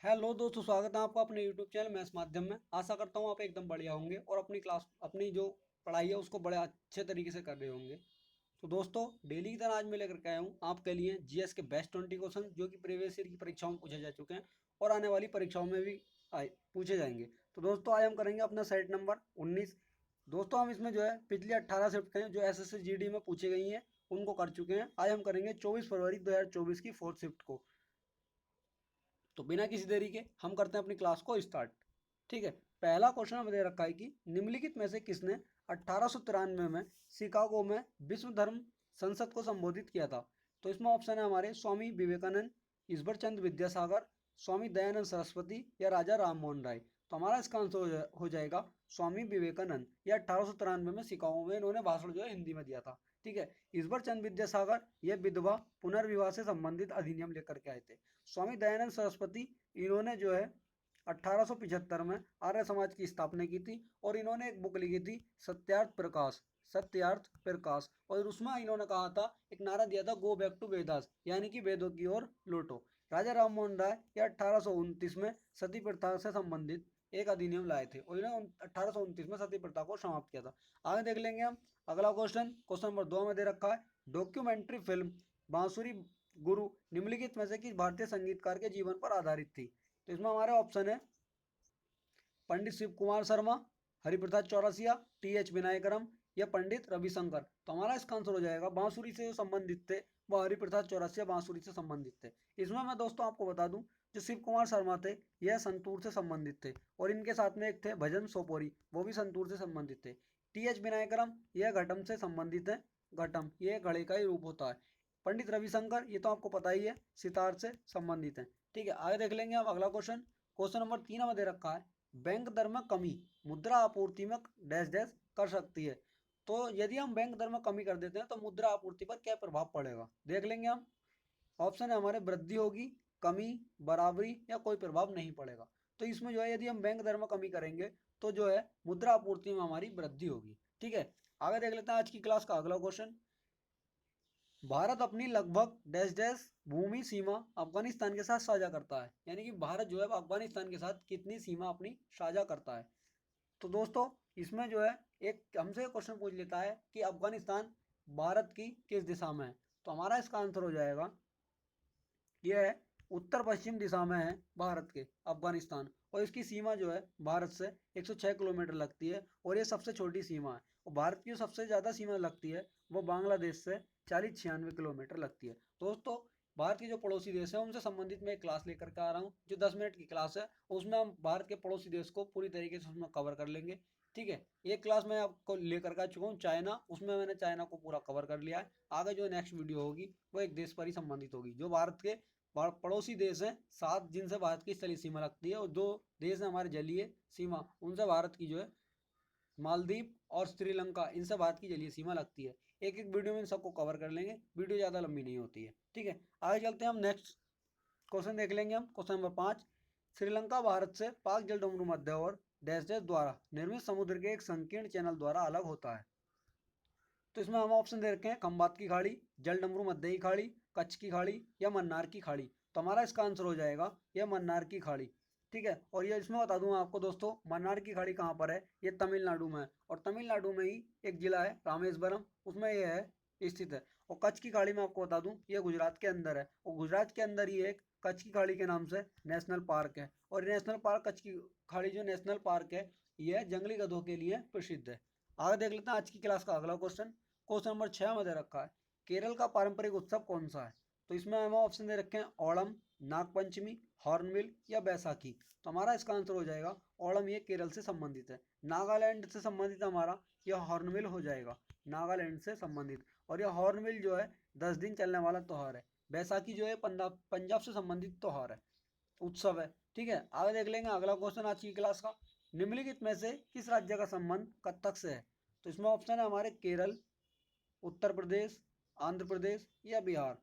Hello दोस्तों, स्वागत है आपका अपने यूट्यूब चैनल मैथ्स माध्यम में। आशा करता हूँ आप एकदम बढ़िया होंगे और अपनी जो पढ़ाई है उसको बड़े अच्छे तरीके से कर रहे होंगे। तो दोस्तों, डेली की तरह आज मैं लेकर के आया हूँ आपके लिए जीएस के बेस्ट 20 क्वेश्चन जो कि प्रीवियस ईयर की परीक्षाओं में पूछे जा चुके हैं और आने वाली परीक्षाओं में भी पूछे जाएंगे। तो दोस्तों, आज हम करेंगे अपना सेट नंबर 19। दोस्तों, हम इसमें जो है पिछले 18 शिफ्ट हैं जो एसएससी जीडी में पूछी गई हैं उनको कर चुके हैं। आज हम करेंगे 24 फरवरी 2024 की 4th शिफ्ट को। तो बिना किसी देरी के हम करते हैं अपनी क्लास को स्टार्ट। ठीक है। पहला क्वेश्चन हमें दे रखा है कि निम्नलिखित में से किसने 1893 में शिकागो में विश्व धर्म संसद को संबोधित किया था। तो इसमें ऑप्शन है हमारे स्वामी विवेकानंद, ईश्वर चंद्र विद्यासागर, स्वामी दयानंद सरस्वती या राजा राम मोहन राय। तो हमारा इसका आंसर हो जाएगा स्वामी विवेकानंद। ये 1893 में शिकागो में इन्होंने भाषण जो है हिंदी में दिया था। ठीक है। ईश्वर चंद्र विद्यासागर ये विधवा पुनर्विवाह से संबंधित अधिनियम लेकर के आए थे। स्वामी दयानंद सरस्वती इन्होंने जो है 1875 में आर्य समाज की स्थापना की थी और इन्होंने एक बुक लिखी थी सत्यार्थ प्रकाश। और उसमें इन्होंने कहा था, एक नारा दिया था, गो बैक टू वेदास, यानी कि वेदों की ओर लौटो। राजा राम मोहन राय ये 1829 में सती प्रथा से संबंधित एक अधिनियम लाए थे और इन्होंने 1829 में सती प्रथा को समाप्त किया था। आगे देख लेंगे हम अगला क्वेश्चन नंबर 2 में दे रखा है, डॉक्यूमेंट्री फिल्म बांसुरी गुरु निम्नलिखित में से किस भारतीय संगीतकार के जीवन पर आधारित थी। तो इसमें हमारे ऑप्शन है पंडित शिव कुमार शर्मा, हरिप्रसाद चौरसिया, टी.एच. विनायकरम या पंडित रविशंकर। तो हमारा इसका आंसर हो जाएगा बांसुरी से जो संबंधित थे वो हरिप्रसाद चौरसिया बांसुरी से संबंधित थे। इसमें मैं दोस्तों आपको बता दूं, जो शिव कुमार शर्मा थे यह संतूर से संबंधित थे और इनके साथ में एक थे भजन सोपोरी, वो भी संतूर से संबंधित थे। टी.एच. विनायकरम यह घटम से संबंधित है। घटम ये घड़े का ही रूप होता है। पंडित रविशंकर ये तो आपको पता ही है, सितार से संबंधित है। ठीक है। आगे देख लेंगे हम अगला क्वेश्चन नंबर 3 में दे रखा है, बैंक दर में कमी मुद्रा आपूर्ति में डैश डैश कर सकती है। तो यदि हम बैंक दर में कमी कर देते हैं तो मुद्रा आपूर्ति पर क्या प्रभाव पड़ेगा, देख लेंगे हम। ऑप्शन है हमारे वृद्धि होगी, कमी, बराबरी या कोई प्रभाव नहीं पड़ेगा। तो इसमें जो है यदि हम बैंक दर में कमी करेंगे तो जो है मुद्रा आपूर्ति में हमारी वृद्धि होगी। ठीक है। आगे देख लेते हैं आज की क्लास का अगला क्वेश्चन। भारत अपनी लगभग डैश डैश भूमि सीमा अफगानिस्तान के साथ साझा करता है, यानी कि भारत जो है अफगानिस्तान के साथ कितनी सीमा अपनी साझा करता है। तो दोस्तों, इसमें जो है एक हमसे क्वेश्चन पूछ लेता है कि अफगानिस्तान भारत की किस दिशा में है। तो हमारा इसका आंसर हो जाएगा, यह है उत्तर पश्चिम दिशा में है भारत के अफगानिस्तान, और इसकी सीमा जो है भारत से 106 किलोमीटर लगती है और ये सबसे छोटी सीमा है। और भारत की जो सबसे ज़्यादा सीमा लगती है वो बांग्लादेश से 40-96 किलोमीटर लगती है। दोस्तों, भारत के जो पड़ोसी देश हैं उनसे संबंधित मैं एक क्लास लेकर के आ रहा हूँ जो 10 मिनट की क्लास है। उसमें हम भारत के पड़ोसी देश को पूरी तरीके से उसमें कवर कर लेंगे। ठीक है। एक क्लास मैं आपको लेकर के आ चुका हूँ चाइना, उसमें मैंने चाइना को पूरा कवर कर लिया है। आगे जो नेक्स्ट वीडियो होगी वो एक देश पर ही संबंधित होगी जो भारत के पड़ोसी देश हैं 7 जिनसे भारत की स्थलीय सीमा लगती है, और 2 देश हैं हमारे जलीय सीमा, उनसे भारत की जो है मालदीव और श्रीलंका, इनसे भारत की जलीय सीमा लगती है। एक एक वीडियो में इन सबको कवर कर लेंगे, वीडियो ज़्यादा लंबी नहीं होती है। ठीक है। आगे चलते हैं हम नेक्स्ट क्वेश्चन देख लेंगे हम। क्वेश्चन नंबर 5, श्रीलंका भारत से पाक जलडमरू मध्य और डैश डैश द्वारा निर्मित समुद्र के एक संकीर्ण चैनल द्वारा अलग होता है। तो इसमें हम ऑप्शन दे रखे हैं खंबात की खाड़ी, जलडमरू मध्य की खाड़ी, कच्छ की खाड़ी या मन्नार की खाड़ी। तो हमारा इसका आंसर हो जाएगा यह मन्नार की खाड़ी। ठीक है। और ये इसमें बता दूंगा आपको दोस्तों, मन्नार की खाड़ी कहाँ पर है, ये तमिलनाडु में है और तमिलनाडु में ही एक जिला है रामेश्वरम, उसमें ये है स्थित है। और कच्छ की खाड़ी में आपको बता दूं ये गुजरात के अंदर है और गुजरात के अंदर ही एक कच्छ की खाड़ी के नाम से नेशनल पार्क है। और नेशनल पार्क कच्छ की खाड़ी जो नेशनल पार्क है यह जंगली गधों के लिए प्रसिद्ध है। आगे देख लेते हैं आज की क्लास का अगला क्वेश्चन नंबर 6 में दे रखा है, केरल का पारंपरिक उत्सव कौन सा है। तो इसमें हमें ऑप्शन दे रखे हैं ओणम, नागपंचमी, हॉर्नबिल या बैसाखी। तो हमारा इसका आंसर हो जाएगा ओणम, ये केरल से संबंधित है। नागालैंड से संबंधित हमारा यह हॉर्नबिल हो जाएगा, नागालैंड से संबंधित। और यह हॉर्नबिल जो है 10 दिन चलने वाला त्यौहार है। बैसाखी जो है पंजाब से संबंधित त्यौहार है, उत्सव है। ठीक है। आगे देख लेंगे अगला क्वेश्चन आज की क्लास का, निम्नलिखित में से किस राज्य का संबंध कथक से है। तो इसमें ऑप्शन है हमारे केरल, उत्तर प्रदेश, आंध्र प्रदेश या बिहार।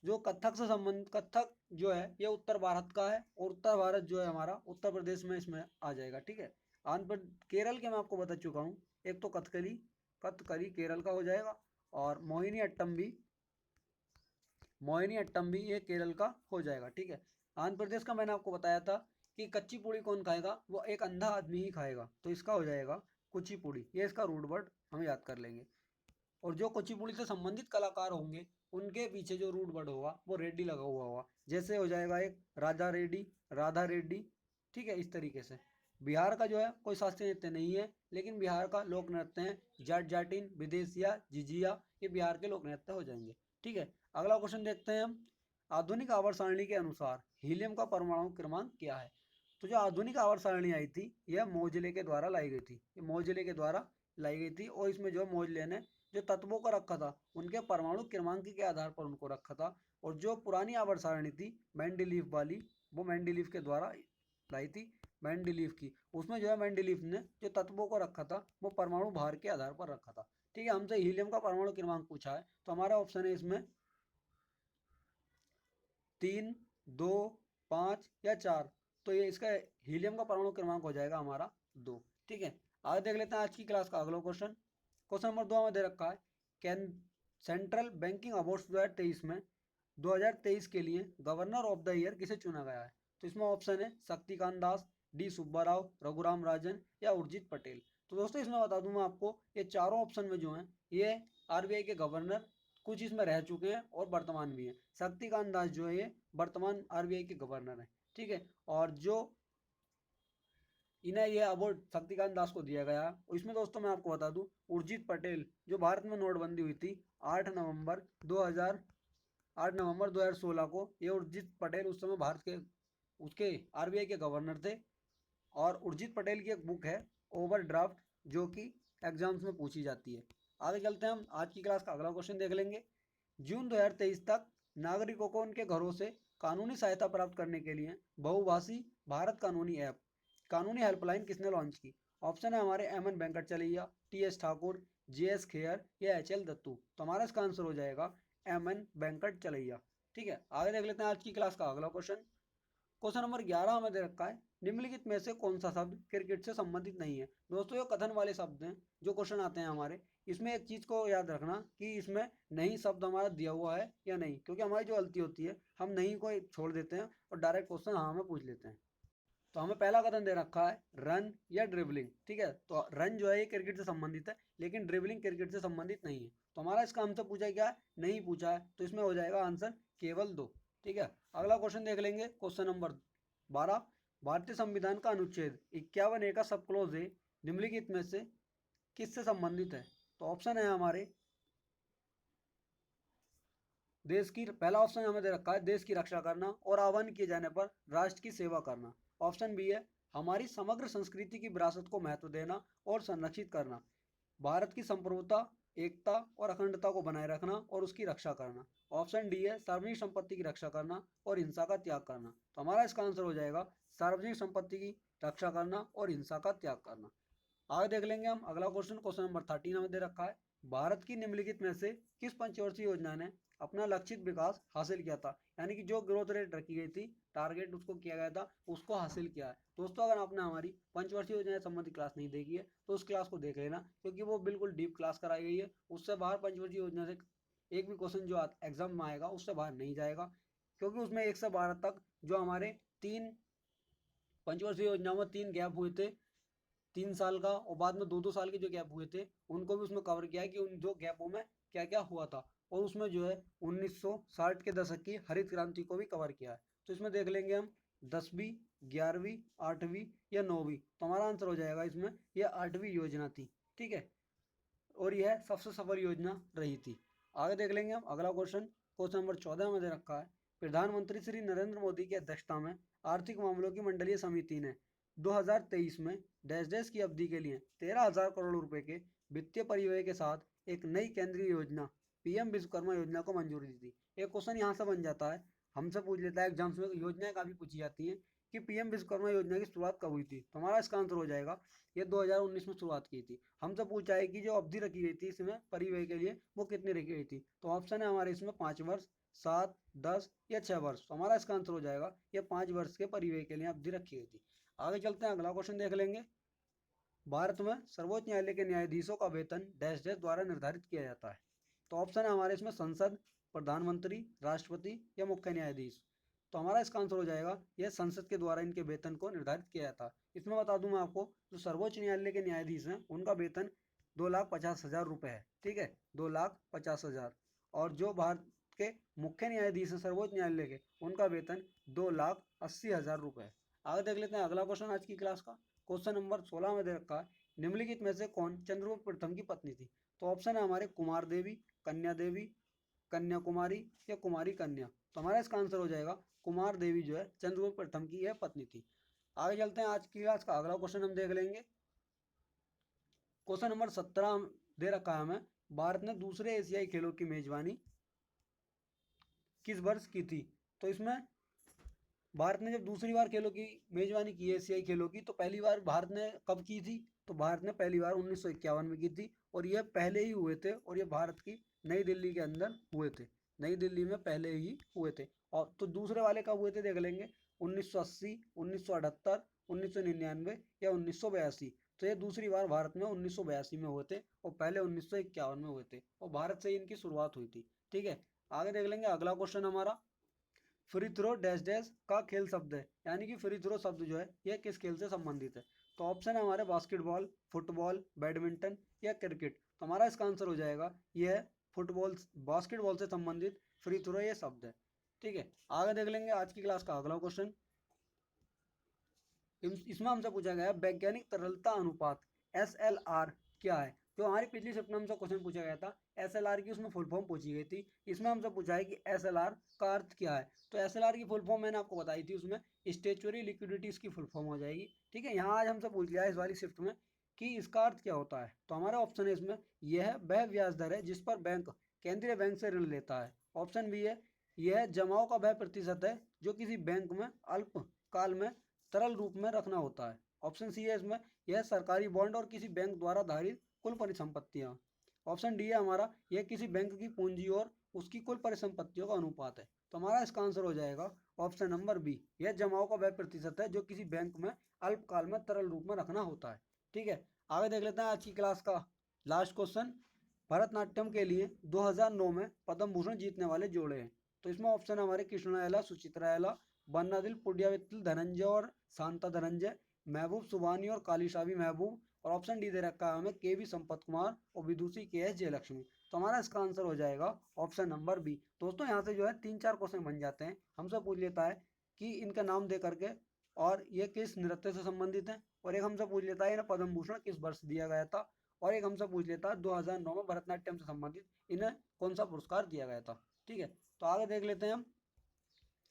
जो कथक से संबंध, कथक जो है ये उत्तर भारत का है और उत्तर भारत जो है हमारा उत्तर प्रदेश में इसमें आ जाएगा। ठीक है। केरल के मैं आपको बता चुका हूँ, एक तो कथकली, कथकली केरल का हो जाएगा और मोहिनी अट्टम भी ये केरल का हो जाएगा। ठीक है। आंध्र प्रदेश का मैंने आपको बताया था कि कच्ची पूड़ी कौन खाएगा, वो एक अंधा आदमी ही खाएगा, तो इसका हो जाएगा कुचिपुड़ी। ये इसका रूट वर्ड हम याद कर लेंगे। और जो कुचिपुड़ी से संबंधित कलाकार होंगे उनके पीछे जो रूट वर्ड होगा वो रेड्डी लगा हुआ होगा। जैसे हो जाएगा एक राधा रेड्डी, राधा रेड्डी, ठीक है, इस तरीके से। बिहार का जो है कोई शास्त्रीय नृत्य नहीं है, लेकिन बिहार का लोक नृत्य है जाट जाटिन, विदेशिया, जिजिया, ये बिहार के लोक नृत्य हो जाएंगे। ठीक है, अगला क्वेश्चन देखते हैं हम। आधुनिक आवर्त सारणी के अनुसार हीलियम का परमाणु क्रमांक क्या है? तो जो आधुनिक आवर्त सारणी आई थी यह मोजले के द्वारा लाई गई थी, ये मोजले के द्वारा लाई गई थी। और इसमें जो मोजले ने जो तत्वों को रखा था उनके परमाणु क्रमांक के आधार पर उनको रखा था। और जो पुरानी आवर्त सारणी थी मेंडलीफ वाली, वो मेंडलीफ के द्वारा लाई थी, मेंडलीफ की। उसमें जो है मेंडलीफ ने जो तत्वों को रखा था वो परमाणु भार के आधार पर रखा था। ठीक है, हमसे हीलियम का परमाणु क्रमांक पूछा है, तो हमारा ऑप्शन है इसमें 3, 2, 5 या 4। तो ये इसका हीलियम का परमाणु क्रमांक हो जाएगा हमारा 2। ठीक है, आगे देख लेते हैं आज की क्लास का अगला क्वेश्चन। क्वेश्चन नंबर 2 में दे रखा है, कैन सेंट्रल बैंकिंग अवार्ड्स 2023 में 2023 के लिए गवर्नर ऑफ द ईयर किसे चुना गया है? तो इसमें ऑप्शन है शक्तिकांत दास, डी सुब्बाराव, रघुराम राजन या उर्जित पटेल। तो दोस्तों इसमें बता दूं मैं आपको, ये चारों ऑप्शन में जो है ये आरबीआई के गवर्नर कुछ इसमें रह चुके हैं और वर्तमान भी हैं। शक्तिकांत दास जो है ये वर्तमान आरबीआई के गवर्नर हैं। ठीक है, और जो इन्हें ये अवार्ड शक्तिकांत दास को दिया गया, इसमें दोस्तों मैं आपको बता दूं उर्जित पटेल, जो भारत में नोटबंदी हुई थी 8 नवंबर 2000 8 नवंबर 2016 को, ये उर्जित पटेल उस समय भारत के उसके आरबीआई के गवर्नर थे। और उर्जित पटेल की एक बुक है ओवरड्राफ्ट, जो कि एग्जाम्स में पूछी जाती है। आगे चलते हैं, हम आज की क्लास का अगला क्वेश्चन देख लेंगे। जून 2023 तक नागरिकों को उनके घरों से कानूनी सहायता प्राप्त करने के लिए बहुभाषी भारत कानूनी ऐप, कानूनी हेल्पलाइन किसने लॉन्च की? ऑप्शन है हमारे M N Venkatachaliah, T S Thakur, J S Khehar या एच एल दत्तू। तो हमारा इसका आंसर हो जाएगा एम एन वेंकट चलैया। ठीक है, आगे देख लेते हैं आज की क्लास का अगला क्वेश्चन। क्वेश्चन नंबर 11 हमें दे रखा है, निम्नलिखित में से कौन सा शब्द क्रिकेट से संबंधित नहीं है? दोस्तों ये कथन वाले शब्द हैं जो क्वेश्चन आते हैं हमारे। इसमें एक चीज को याद रखना कि इसमें नहीं शब्द हमारा दिया हुआ है या नहीं, क्योंकि हमारी जो गलती होती है हम नहीं को छोड़ देते हैं और डायरेक्ट क्वेश्चन हाँ में पूछ लेते हैं। तो हमें पहला कथन दे रखा है रन या ड्रिबलिंग। ठीक है, तो रन जो है ये क्रिकेट से संबंधित है, लेकिन ड्रिबलिंग क्रिकेट से संबंधित नहीं है। तो हमारा इसका हमसे पूछा क्या है? नहीं पूछा है, तो इसमें हो जाएगा आंसर केवल 2। ठीक है, अगला क्वेश्चन देख लेंगे। क्वेश्चन नंबर 12, भारतीय संविधान का अनुच्छेद 51A का सब क्लोज है निम्नलिखित में से किससे संबंधित है? तो ऑप्शन है हमारे देश की, पहला ऑप्शन हमें दे रखा है देश की रक्षा करना और आह्वान किए जाने पर राष्ट्र की सेवा करना। ऑप्शन बी है हमारी समग्र संस्कृति की विरासत को महत्व देना और संरक्षित करना, भारत की संप्रभुता, एकता और अखंडता को बनाए रखना और उसकी रक्षा करना। ऑप्शन डी है सार्वजनिक संपत्ति की रक्षा करना और हिंसा का त्याग करना। तो हमारा इसका आंसर हो जाएगा सार्वजनिक संपत्ति की रक्षा करना और हिंसा का त्याग करना। आगे देख लेंगे हम अगला क्वेश्चन। क्वेश्चन नंबर 13 हमें दे रखा है, भारत की निम्नलिखित में से किस पंचवर्षीय योजना ने अपना लक्षित विकास हासिल किया था? यानी कि जो ग्रोथ रेट रखी गई थी, टारगेट उसको किया गया था, उसको हासिल किया है। दोस्तों अगर आपने हमारी पंचवर्षीय योजना संबंधी क्लास नहीं देखी है तो उस क्लास को देख लेना, क्योंकि वो बिल्कुल डीप क्लास कराई गई है। उससे बाहर पंचवर्षीय योजना से एक भी क्वेश्चन जो एग्जाम में आएगा उससे बाहर नहीं जाएगा, क्योंकि उसमें 1 से 12 तक जो हमारे 3 पंचवर्षीय योजनाओं में 3 गैप हुए थे, 3 साल का और बाद में 2-2 साल के जो गैप हुए थे, उनको भी उसमें कवर किया है कि उन जो गैपों में क्या क्या हुआ था। और उसमें जो है 1960 के दशक की हरित क्रांति को भी कवर किया है। तो इसमें देख लेंगे हम 10वीं, 11वीं, 8वीं या 9वीं। तो हमारा आंसर हो जाएगा इसमें यह 8वीं योजना थी। ठीक है, और यह सबसे सफल योजना रही थी। आगे देख लेंगे हम अगला क्वेश्चन। क्वेश्चन नंबर 14 में दे रखा है, प्रधानमंत्री श्री नरेंद्र मोदी की अध्यक्षता में आर्थिक मामलों की मंडलीय समिति ने 2023 में डैश डैश की अवधि के लिए 13,000 करोड़ रुपए के वित्तीय परिव्यय के साथ एक नई केंद्रीय योजना पीएम विश्वकर्मा योजना को मंजूरी दी थी। एक क्वेश्चन यहाँ से बन जाता है, हमसे पूछ लेता है एग्जाम्स में, योजनाएं काफी पूछी जाती हैं कि पीएम विश्वकर्मा योजना की शुरुआत कब हुई थी? तो हमारा इसका आंसर हो जाएगा ये 2019 में शुरुआत की थी। हमसे पूछा है कि जो अवधि रखी गई थी इसमें परिव्यय के लिए वो कितनी रखी गई थी? तो ऑप्शन है हमारे इसमें 5 वर्ष, 7, 10 या 6 वर्ष। तो हमारा इसका आंसर हो जाएगा ये 5 वर्ष के परिव्यय के लिए अवधि रखी गई थी। आगे चलते हैं अगला क्वेश्चन देख लेंगे। भारत में सर्वोच्च न्यायालय के न्यायाधीशों का वेतन डैश डैश द्वारा निर्धारित किया जाता है। तो ऑप्शन है हमारे इसमें संसद, प्रधानमंत्री, राष्ट्रपति या मुख्य न्यायाधीश। तो हमारा इसका आंसर हो जाएगा यह संसद के द्वारा इनके वेतन को निर्धारित किया जाता है। इसमें बता दूं मैं आपको, जो सर्वोच्च न्यायालय के न्यायाधीश हैं उनका वेतन 2,50,000 रुपये है। ठीक है, 2,50,000। और जो भारत के मुख्य न्यायाधीश हैं सर्वोच्च न्यायालय के, उनका वेतन 2,80,000 रुपये है। आगे देख लेते हैं अगला क्वेश्चन आज की क्लास का। क्वेश्चन नंबर 16 में दे रखा है, निम्नलिखित में से कौन चंद्रगुप्त प्रथम की पत्नी थी? तो ऑप्शन है हमारे कुमार देवी, कन्या देवी, कन्याकुमारी या कुमारी कन्या। तो हमारा इसका आंसर हो जाएगा कुमार देवी जो है चंद्रगुप्त प्रथम की यह पत्नी थी। आगे चलते हैं, आज की क्लास का अगला क्वेश्चन हम देख लेंगे। क्वेश्चन नंबर 17 दे रखा है हमें, भारत ने दूसरे एशियाई खेलों की मेजबानी किस वर्ष की थी? तो इसमें भारत ने जब दूसरी बार खेलों की मेजबानी की एशियाई खेलों की, तो पहली बार भारत ने कब की थी? तो भारत ने पहली बार 1951 में की थी, और यह पहले ही हुए थे, और ये भारत की नई दिल्ली के अंदर हुए थे। नई दिल्ली में पहले ही हुए थे। और तो दूसरे वाले कब हुए थे देख लेंगे, 1980, 1978, 1999 या 1982। तो ये दूसरी बार भारत में 1982 में हुए थे, और पहले 1951 में हुए थे, और भारत से इनकी शुरुआत हुई थी। ठीक है, आगे देख लेंगे अगला क्वेश्चन हमारा, फ्री थ्रो डैश डैश का खेल शब्द है, यानी कि फ्री थ्रो शब्द जो है यह किस खेल से संबंधित है? तो ऑप्शन है हमारे बास्केटबॉल, फुटबॉल, बैडमिंटन या क्रिकेट। तो हमारा इसका आंसर हो जाएगा यह फुटबॉल, बास्केटबॉल से संबंधित फ्री थ्रो ये शब्द है। ठीक है, आगे देख लेंगे आज की क्लास का अगला क्वेश्चन। इसमें हमसे पूछा गया वैज्ञानिक तरलता अनुपात SLR क्या है? जो हमारी पिछली शिफ्ट में हमसे क्वेश्चन पूछा गया था, SLR की उसमें फुल फॉर्म पूछी गई थी। इसमें हमसे पूछा है कि SLR का अर्थ क्या है? तो SLR की फुल फॉर्म मैंने आपको बताई थी, उसमें स्टेचुअरी लिक्विडिटीज की फुल फॉर्म हो जाएगी। ठीक है, यहाँ आज हमसे पूछ लिया है इस वाली शिफ्ट में कि इसका अर्थ क्या होता है। तो हमारा ऑप्शन है इसमें, यह वह ब्याज दर है जिस पर बैंक केंद्रीय बैंक से ऋण लेता है। ऑप्शन बी है, यह जमाओ का वह प्रतिशत है जो किसी बैंक में अल्पकाल में तरल रूप में रखना होता है। ऑप्शन सी है इसमें, यह सरकारी बॉन्ड और किसी बैंक द्वारा धारित कुल परिसंपत्तियां। ऑप्शन डी है हमारा, यह किसी बैंक की पूंजी और उसकी कुल परिसंपत्तियों का अनुपात है। तो हमारा इसका आंसर हो जाएगा ऑप्शन नंबर बी, यह जमाओ का वह प्रतिशत है जो किसी बैंक में अल्पकाल में तरल रूप में रखना होता है। ठीक है, आगे देख लेते हैं आज की क्लास का लास्ट क्वेश्चन। भरतनाट्यम के लिए 2009 में पद्म भूषण जीतने वाले जोड़े हैं। तो इसमें ऑप्शन हमारे कृष्णा एला, सुचित्रा एला, बन्नादिल पुड्यावित्तिल धनंजय और शांता धनंजय, महबूब सुबानी और कालीशाबी महबूब, और ऑप्शन डी दे रखा है हमें KV संपत कुमार और विदुषी KS जयलक्ष्मी। तो हमारा इसका आंसर हो जाएगा ऑप्शन नंबर बी। दोस्तों यहाँ से जो है 3-4 क्वेश्चन बन जाते हैं। हमसे पूछ लेता है कि इनका नाम दे करके और ये किस नृत्य से संबंधित है, और एक हमसे पूछ लेता है इन्हें पद्म भूषण किस वर्ष दिया गया था, और एक हमसे पूछ लेता है 2009 में भरतनाट्यम से संबंधित इन्हें कौन सा पुरस्कार दिया गया था। ठीक है, तो आगे देख लेते हैं हम।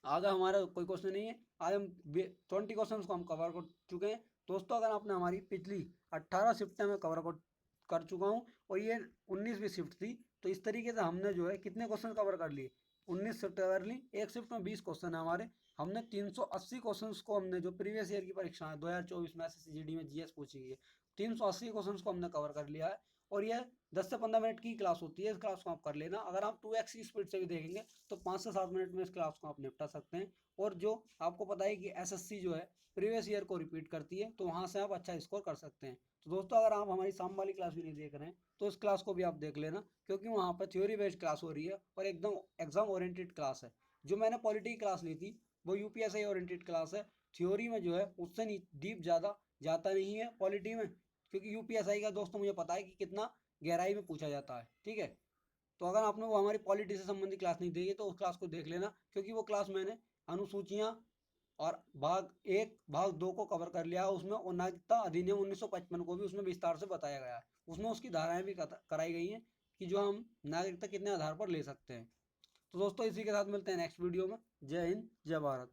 आगे हमारा कोई क्वेश्चन नहीं है, आज हम 20 क्वेश्चन को हम कवर कर चुके हैं। दोस्तों अगर आपने हमारी पिछली 18 शिफ्ट में कवर कर चुका हूँ, और ये 19वीं शिफ्ट थी, तो इस तरीके से हमने जो है कितने क्वेश्चन कवर कर लिए, 19 शिफ्ट कर ली। एक शिफ्ट में 20 क्वेश्चन है हमारे, हमने 380 क्वेश्चन को हमने जो प्रीवियस ईयर की परीक्षा है 2024 में SSCGD में GS पूछी गई है, 380 क्वेश्चन को हमने कवर कर लिया है। और यह 10 से 15 मिनट की क्लास होती है, इस क्लास को आप कर लेना। अगर आप 2x की स्पीड से भी देखेंगे तो 5 से 7 मिनट में इस क्लास को आप निपटा सकते हैं। और जो आपको पता है कि SSC जो है प्रीवियस ईयर को रिपीट करती है, तो वहाँ से आप अच्छा स्कोर कर सकते हैं। तो दोस्तों अगर आप हमारी शाम वाली क्लास भी नहीं देख रहे हैं तो इस क्लास को भी आप देख लेना, क्योंकि वहाँ पर थ्योरी बेस्ड क्लास हो रही है और एकदम एग्जाम ओरिएंटेड क्लास है। जो मैंने पॉलिटी की क्लास ली थी वो UPSI ओरिएंटेड क्लास है। थ्योरी में जो है उससे डीप ज़्यादा जाता नहीं है पॉलिटी में, क्योंकि UPSI का दोस्तों मुझे पता है कि कितना गहराई में पूछा जाता है। ठीक है, तो अगर आपने वो हमारी पॉलिटी से संबंधित क्लास नहीं देखी तो उस क्लास को देख लेना, क्योंकि वो क्लास मैंने अनुसूचियाँ और भाग 1 भाग 2 को कवर कर लिया है। उसमें नागरिकता अधिनियम 1955 को भी उसमें विस्तार से बताया गया है। उसमें उसकी धाराएं भी कराई गई हैं कि जो हम नागरिकता कितने आधार पर ले सकते हैं। तो दोस्तों इसी के साथ मिलते हैं नेक्स्ट वीडियो में। जय हिंद, जय भारत।